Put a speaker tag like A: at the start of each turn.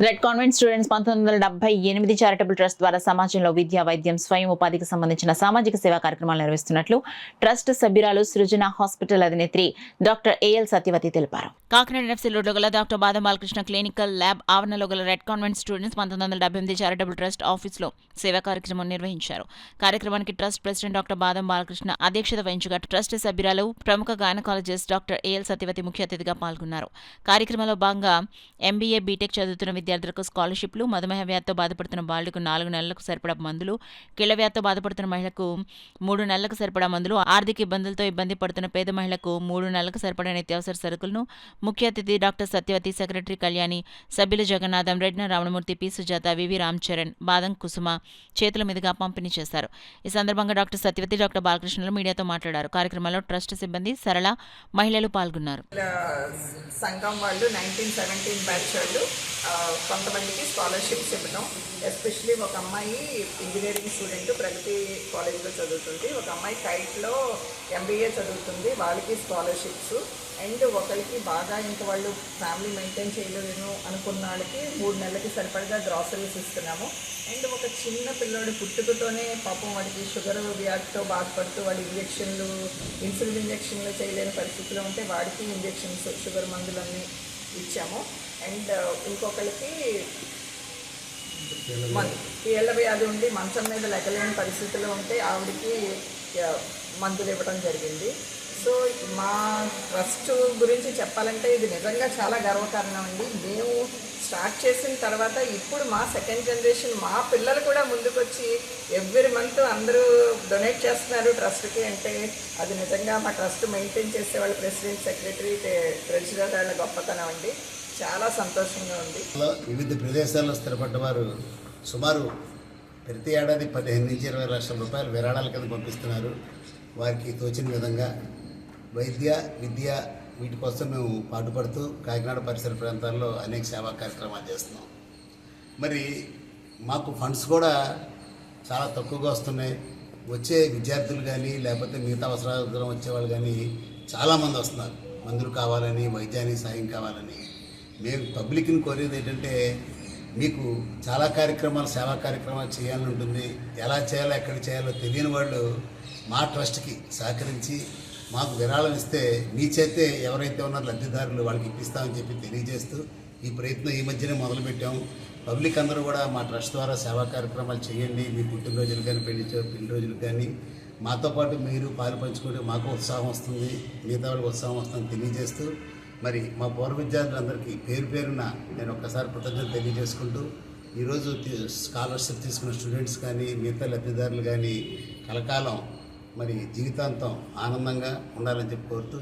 A: Red convent students 1978 charitable trust ద్వారా సమాజంలో విద్య, వైద్యం, స్వయం ఉపాధికి సంబంధించిన సామాజిక సేవా కార్యక్రమాలు నిర్వహిస్తున్నట్లు ట్రస్ట్ సభ్యురాలు సృజన హాస్పిటల్ అధినేత్రి డాక్టర్ ఏఎల్ సత్యవతి తెలిపారు. కాకినాడ ఎఫ్సీ రోడ్లో గల డాక్టర్ బాదం బాలకృష్ణ క్లినికల్ ల్యాబ్ ఆవరణలో గల red convent students 1978 charitable trust ఆఫీసులో సేవా కార్యక్రమం నిర్వహించారు. కార్యక్రమానికి ట్రస్ట్ ప్రెసిడెంట్ డాక్టర్ బాదం బాలకృష్ణ అధ్యక్షత వహించగా ట్రస్ట్ సభ్యురాలు ప్రముఖ గైనకాలజిస్ట్ డాక్టర్ ఏఎల్ సత్యవతి ముఖ్య అతిథిగా పాల్గొన్నారు. కార్యక్రమంలో భాగంగా ఎంబీఏ, బీటెక్ చదువుతున్న విద్యార్థులకు స్కాలర్షిప్లు, మధుమేహ వ్యాధితో బాధపడుతున్న బాలులకు 4 నెలలకు సరిపడా మందులు, కీళ్ల వ్యాధితో బాధపడుతున్న మహిళలకు 3 నెలలకు సరిపడా మందులు, ఆర్థిక ఇబ్బందులతో ఇబ్బంది పడుతున్న పేద మహిళలకు 3 నెలలకు సరిపడా నిత్యావసర సరుకులను ముఖ్య అతిథి డాక్టర్ సత్యవతి, సెక్రటరీ కళ్యాణి, సభ్యులు జగన్నాథం, రెడ్న రావణమూర్తి, పి సుజాత, వివి రామ్ చరణ్, బాదం కుసుమ చేతుల మీదుగా పంపిణీ చేశారు. ఈ సందర్భంగా డాక్టర్ సత్యవతి, డాక్టర్ బాలకృష్ణలు మీడియాతో మాట్లాడారు. కార్యక్రమంలో ట్రస్ట్ సిబ్బంది, సరళ, మహిళలు పాల్గొన్నారు.
B: సంఘం వాళ్ళు 1917 బ్యాచ్ వాళ్ళు కొంతమందికి స్కాలర్షిప్స్ ఇవ్వడం, ఎస్పెషలీ ఒక అమ్మాయి ఇంజనీరింగ్ స్టూడెంట్ ప్రగతి కాలేజ్లో చదువుతుంది, ఒక అమ్మాయి కైట్లో ఎంబీఏ చదువుతుంది, వాళ్ళకి స్కాలర్షిప్స్. అండ్ ఒకరికి బాగా ఇంకా వాళ్ళు ఫ్యామిలీ మెయింటైన్ చేయలేను అనుకున్న వాళ్ళకి 3 నెలలకి సరిపడగా గ్రాసరీస్ ఇస్తున్నాము. అండ్ ఒక చిన్న పిల్లోడు పుట్టుకతోనే పాపం వాడికి షుగర్ వ్యాధితో బాధపడుతూ వాడి ఇన్సులిన్ ఇంజెక్షన్లు చేయలేని పరిస్థితిలో ఉంటే వాడికి ఇంజెక్షన్స్, షుగర్ మందులన్నీ ఇచ్చాము. అండ్ ఇంకొకరికి కీళ్ళ వ్యాధి ఉండి మంచం మీద లెగలేని పరిస్థితిలో ఉంటే ఆవిడికి మందులు ఇవ్వడం జరిగింది. సో మా ట్రస్ట్ గురించి చెప్పాలంటే ఇది నిజంగా చాలా గర్వకారణం అండి. మేము స్టార్ట్ చేసిన తర్వాత ఇప్పుడు మా సెకండ్ జనరేషన్ మా పిల్లలు కూడా ముందుకొచ్చి ఎవ్రీ మంత్ అందరూ డొనేట్ చేస్తున్నారు ట్రస్ట్కి. అంటే అది నిజంగా మా ట్రస్ట్ మెయింటైన్ చేసే వాళ్ళ ప్రెసిడెంట్, సెక్రటరీ, ట్రెజరర్ వాళ్ళ గొప్పతనం అండి. చాలా సంతోషంగా ఉంది.
C: వివిధ ప్రదేశాల్లో స్థిరపడ్డ వారు సుమారు ప్రతి ఏడాది 15 నుంచి 20 లక్షల రూపాయలు విరాళాల కింద పంపిస్తున్నారు. వారికి తోచిన విధంగా వైద్య, విద్య వీటి కోసం మేము పాటుపడుతూ కాకినాడ పరిసర ప్రాంతాల్లో అనేక సేవా కార్యక్రమాలు చేస్తున్నాం. మరి మాకు ఫండ్స్ కూడా చాలా తక్కువగా వస్తున్నాయి. వచ్చే విద్యార్థులు కానీ లేకపోతే మిగతా అవసరాలు వచ్చేవాళ్ళు కానీ చాలామంది వస్తున్నారు. మందులు కావాలని, వైద్యానికి సాయం కావాలని. మేము పబ్లిక్ని కోరేది ఏంటంటే, మీకు చాలా కార్యక్రమాలు, సేవా కార్యక్రమాలు చేయాలని ఉంటుంది. ఎలా చేయాలో, ఎక్కడ చేయాలో తెలియని వాళ్ళు మా ట్రస్ట్కి సహకరించి మాకు విరాళం ఇస్తే మీ చేతే ఎవరైతే ఉన్నారో లబ్ధిదారులు వాళ్ళకి ఇప్పిస్తామని చెప్పి తెలియజేస్తూ ఈ ప్రయత్నం ఈ మధ్యనే మొదలుపెట్టాము. పబ్లిక్ అందరూ కూడా మా ట్రస్ట్ ద్వారా సేవా కార్యక్రమాలు చేయండి. మీ పుట్టినరోజులు కానీ, పెళ్లి రోజులు కానీ మాతో పాటు మీరు పాలు పంచుకుంటే మాకు ఉత్సాహం వస్తుంది, మిగతా వాళ్ళకి ఉత్సాహం వస్తుందని తెలియజేస్తూ మరి మా పూర్వ విద్యార్థులందరికీ పేరు పేరున నేను ఒక్కసారి కృతజ్ఞత తెలియజేసుకుంటూ ఈరోజు స్కాలర్షిప్ తీసుకున్న స్టూడెంట్స్ కానీ మిగతా లబ్ధిదారులు కానీ కలకాలం మరి జీవితాంతం ఆనందంగా ఉండాలని చెప్పి కోరుతూ